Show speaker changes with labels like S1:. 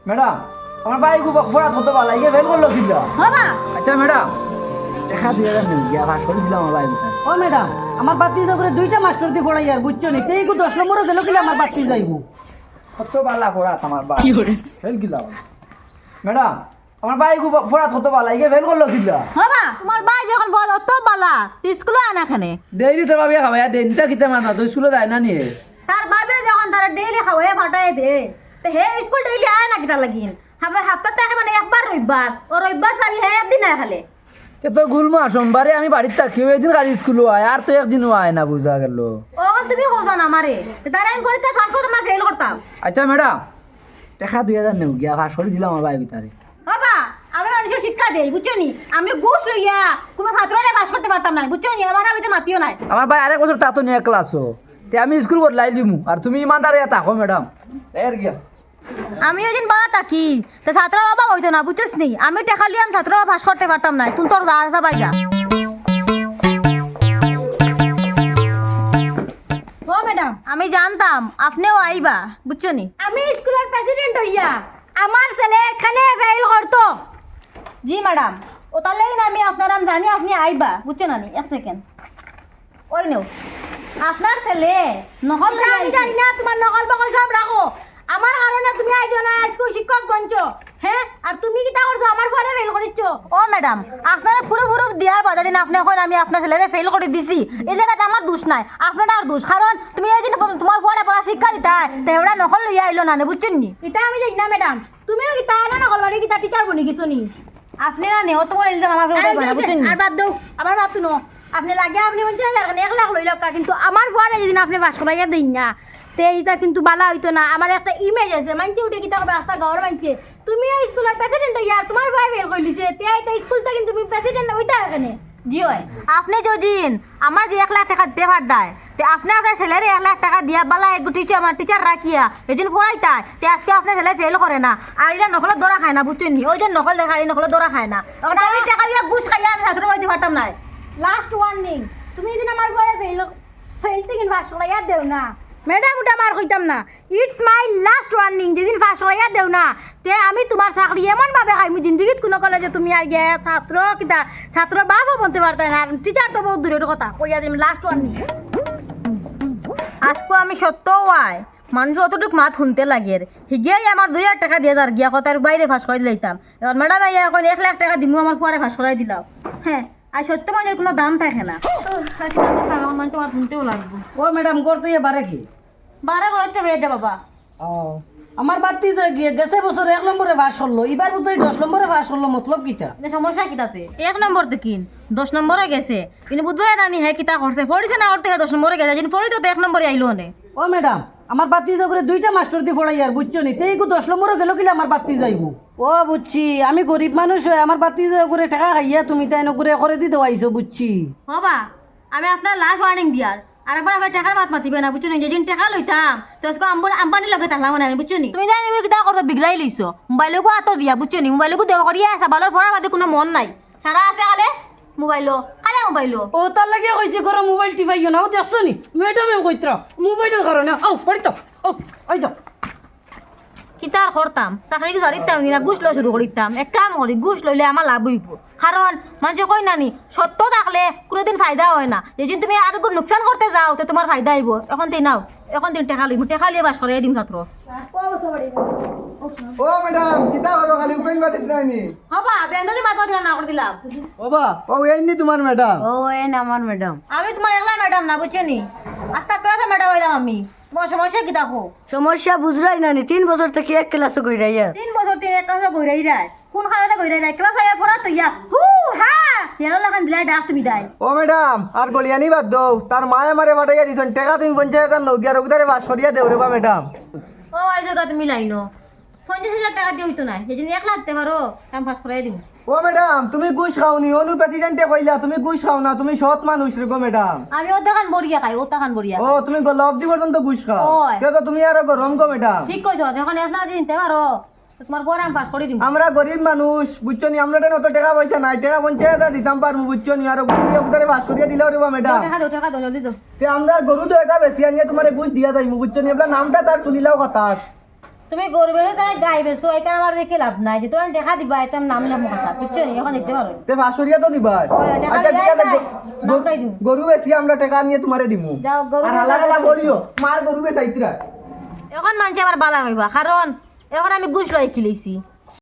S1: Madam আমার ভাই পড়া কত ভালো লাগে ফেল করলো কিন্তু
S2: বাবা
S1: আচ্ছা ম্যাডাম দেখা 2000 নেই গিয়া ভাগ করে দিলাম আমার ভাই কোথায়
S2: ও ম্যাডাম আমার বাতি করে দুইটা মাস্টার দিয়ে পড়াই আর বুঝছো নি তেই 10 নম্বরে গেল কিলে আমার বাতি যাইবো
S1: কত ভালো পড়া আমার ভাই ফেল কিলাম ম্যাডাম আমার ভাই পড়া কত ভালো লাগে ফেল করলো কিন্তু
S3: বাবা তোমার ভাই যখন বল অত বালা স্কুলে আনা খানে
S1: ডেইলি তো ভাবি খাওয়া ডেইলিটা কিতে মানা তো স্কুলে যায় না নিয়ে
S3: তার বাবে যখন তারা ডেইলি খাওয়াই ফাটাই দে তো হে স্কুল ডেইলি আয় না কিতা লাগিন হবে হাফতাতে আগে মানে একবার রবিবার ও রবিবার চালি হে একদিন আয় খালে
S1: তো গুলমা সোমবারে আমি বাড়িতে থাকি একদিন খালি স্কুলও আয় আর তো একদিনও আয় না বুঝা গেল
S3: ও তুমি বলছো না আমারে তারা আমি পরীক্ষা পাস করতাম না ফেল করতাম
S1: আচ্ছা ম্যাডাম দেখা 2000 নেই গিয়া ভাগ করে দিলাম আমার ভাই কোথায়
S3: বাবা আমি মানুষের শিক্ষা দেই বুঝছো নি আমি ঘুষ লইয়া কোনো ছাত্ররে পাস করতে পারতাম না বুঝছো নি আমার আমি তো মাতিও নাই
S1: আমার ভাই আরেক বছর তা তো নিয়ে ক্লাসও তে আমি স্কুল বদলাই দিমু আর তুমি ইমানদার হয়ে থাকো ম্যাডাম এর গিয়া
S3: আমি ওই দিন বাবা থাকি তো ছাত্র বাবা হইতো না বুঝছিস নি আমি টাকা লিয়াম ছাত্র পাস করতে পারতাম না তুমি তোর যা যা বাইজা
S2: ও ম্যাডাম
S3: আমি জানতাম আপনিও আইবা বুঝছো নি
S2: আমি স্কুলের প্রেসিডেন্ট হইয়া আমার ছেলে এখানে ফেল করতো
S3: জি ম্যাডাম ও তাহলেই না আমি আপনার নাম জানি আপনি আইবা বুঝছো না নি এক সেকেন্ড ওই নেও আপনার ছেলে নহল
S2: আমি জানি না তোমার নকল বকল সব রাখো আমার কারণে তুমি আইছো না স্কুল শিক্ষক বনছো হ্যাঁ আর তুমি কি তা করছো আমার পরে ফেল করিছো
S3: ও ম্যাডাম আপনারা পুরো পুরো দেওয়ার বাধা দিন আপনি এখন আমি আপনার ছেলেরে ফেল করে দিছি এই জায়গাতে আমার দোষ নাই আপনার আর দোষ কারণ তুমি এই দিন তোমার পরে পড়া শিক্ষা দিতা তো ওরা নকল লইয়া আইলো না বুঝছেন নি
S2: এটা আমি জানি না ম্যাডাম তুমিও কি তা না নকল বাড়ি কি তা টিচার বনি গেছো নি
S3: আপনি না নেও তোমার ইলজাম আমার উপরে উঠাইবা না বুঝছেন নি
S2: আর বাদ দাও আমার বাদ শুনো আপনি লাগে আপনি বলছেন 1 লাখ লই লক্কা কিন্তু আমার পরে যেদিন আপনি পাস করাইয়া দেন না তে এটা কিন্তু বালা হইতো না আমার একটা ইমেজ আছে মানছে উঠে কি তাকে রাস্তা গাওয়ার মানছে তুমিও স্কুলের প্রেসিডেন্ট হইয়া তোমার ভাই ফেল কইলিছে তে এটা স্কুলটা কিন্তু তুমি প্রেসিডেন্ট হইতা এখানে
S3: জি হয় আপনি যদিন আমার যে 1 লাখ টাকা দেবার দেয় তে আপনি আপনার ছেলের 1 লাখ টাকা দিয়া বালা এক টিচার আমার টিচার রাখিয়া এদিন পড়াইতা তে আজকে আপনার ছেলে ফেল করে না আর এটা নকলের দরা খায় না বুঝছেন নি ওই যে নকল দেখাই নকলের দরা খায় না তখন আমি টাকা দিয়া ঘুষ খাইয়া আমি ছাত্র হইতে পারতাম না
S2: লাস্ট ওয়ার্নিং তুমি এদিন আমার পরে ফেল থেকে পাস করাইয়া দেও না ম্যাডাম ওটা আমার কইতাম না ইটস মাই লাস্ট ওয়ার্নিং যেদিন পাস করাইয়া দেও না তে আমি তোমার চাকরি এমন ভাবে খাইমি জিন্দগিত কোনো কলেজে তুমি আর গিয়ে ছাত্র কিতা ছাত্র বাবা বলতে পারতে না টিচার তো বহুত দূরের কথা কইয়া দিম লাস্ট ওয়ার্নিং
S3: আজকে আমি সত্য আয় মানুষ অতটুকু মাত শুনতে লাগে হিগিয়াই আমার 2000 টাকা দিয়ে যার গিয়া কথার বাইরে ফাঁস করে দিলাম এবার ম্যাডাম এখন 1 লাখ টাকা দিমু আমার পরে ফাঁস করাই দিলাম হ্যাঁ আর সত্য মানুষের কোনো দাম থাকে না মানুষ তোমার শুনতেও লাগবে
S2: ও ম্যাডাম করতে এবারে কি
S3: বারে করতে বেটে বাবা
S2: ও আমার বাতি গেছে বছর 1 নম্বরে পাস হলো এবার বোধহয় 10 নম্বরে পাস হলো মতলব কিতা
S3: সমস্যা কিতাতে 1 নম্বর তো কিন 10 নম্বরে গেছে কিন্তু বুধবার রানি হ্যাঁ কিতা করছে পড়িছে না ওর থেকে 10 নম্বরে গেছে যিনি পড়ি তো 1 নম্বরে আইলো নে
S2: ও ম্যাডাম আমার বাতি করে দুইটা মাস্টার দিয়ে পড়াই আর বুঝছো নি তেই 10 নম্বরে গেল কিলে আমার বাতি যাইবো ও বুঝছি আমি গরিব মানুষ আমার বাতি করে টাকা খাইয়া তুমি তাই করে দিতে আইছো বুঝছি
S3: বাবা আমি আপনার লাস্ট ওয়ার্নিং দিয়ার আর একবার আবার টাকার মাত মাতিবে না বুঝছো নি যেদিন টাকা লইতাম তো আজকে আম্বানি লগে থাকলাম না বুঝছো নি তুমি জানি কিতা করতে বিগড়াই লইছো মোবাইলকো আতো দিয়া বুঝছো নি মোবাইলকো দেওয়া করিয়া আসা বালর পড়ার মাঝে কোনো মন নাই সারা আছে কালে মোবাইলো কালে মোবাইলো
S2: ও তার লাগে কইছে করো মোবাইল টিপাইও না ও দেখছো নি ম্যাডামে কইত্র মোবাইলের কারণে ও পড়ি তো ও ওই তো
S3: কিতার করতাম তাকে কি ধরিতাম না ঘুষ লওয়া শুরু করিতাম এক কাম করি ঘুষ লইলে আমার লাভ হইব কারণ মানুষে কই নানি সত্য থাকলে কোনোদিন ফায়দা হয় না যেদিন তুমি আর লোকসান করতে যাও তো তোমার ফায়দা আইব এখন তুই নাও এখন দিন টেকা লইব টেকা লিয়ে বাস করে দিম ছাত্র
S1: ও ম্যাডাম কিতা হলো খালি উপাইল বাতিত রাইনি
S3: হবা বেন্দলি মাত মাত না করে দিলাম
S1: ওবা ও এইনি তোমার ম্যাডাম
S2: ও এ না আমার ম্যাডাম
S3: আমি তোমার একলা ম্যাডাম না বুঝছো নি আস্তা করে ম্যাডাম হইলাম আমি তোমার সমস্যা কি দেখো
S2: সমস্যা বুঝরাই না 3 বছর থেকে এক ক্লাসে কইরাই
S3: 3 বছর 3 ক্লাসে গইরাই রায় কোন খানে গইরাই রায় ক্লাস আয়া পড়া তো ইয়া হু হ্যাঁ ইয়ার লাগান দিলাই ডাক তুমি দাই
S1: ও ম্যাডাম আর গলিয়ানি বাদ দাও তার মায়ে মারে বাটাইয়া দিছেন টাকা তুমি 50000 নও গিয়া রবিদারে বাস করিয়া দেও রে বা ম্যাডাম
S3: ও আই জায়গা তুমি লাইনো 50000 টাকা দিয়ে হইতো না যেদিন 1 লাখ দিতে পারো আমি পাস করাই দিম
S1: ও ম্যাডাম তুমি ঘুষ খাওনি অনু প্রেসিডেন্টে কইলা তুমি ঘুষ খাও না তুমি সৎ মানুষ রে গো ম্যাডাম
S3: আমি ও দোকান বড়িয়া খাই ও দোকান বড়িয়া
S1: ও তুমি লবজি পর্যন্ত ঘুষ খাও
S3: ওই।
S1: কে তো তুমি আর গরম গো ম্যাডাম
S3: ঠিক কইছো এখন 1 লাখ দিতে পারো তো তোমার পরে আমি পাস করে দিম
S1: আমরা গরিব মানুষ বুঝছো নি আমরা অত টাকা পয়সা নাই টাকা 50000 দিতাম পারবো বুঝছো নি আর গুটি রবিদারে বাস করিয়া দিলাও রে বা ম্যাডাম
S3: টাকা দাও জলদি দাও
S1: তে আমরা গরু তো এটা বেশি আনিয়ে তোমারে ঘুষ দিয়া যাইমু বুঝছো নি আপনার নামটা তার তুলিলাও কথা
S3: তুমি গরু বেছো তাই গাই বেছো এখানে আমার দেখে লাভ নাই যে তোমার দেখা দিবা এটা নাম লাম কথা বুঝছো নি এখন দেখতে পারো
S1: তে ভাসুরিয়া তো দিবা
S3: ওই টাকা
S1: আচ্ছা ঠিক আছে
S3: নামটাই দিন
S1: গরু বেশি আমরা টাকা নিয়ে তোমারে দিমু
S3: যাও গরু
S1: আর হালা হালা বলিও মার গরু বেচাইতরা
S3: এখন মানছে আবার বালা হইবা কারণ এখন আমি গুছ লই কিলেছি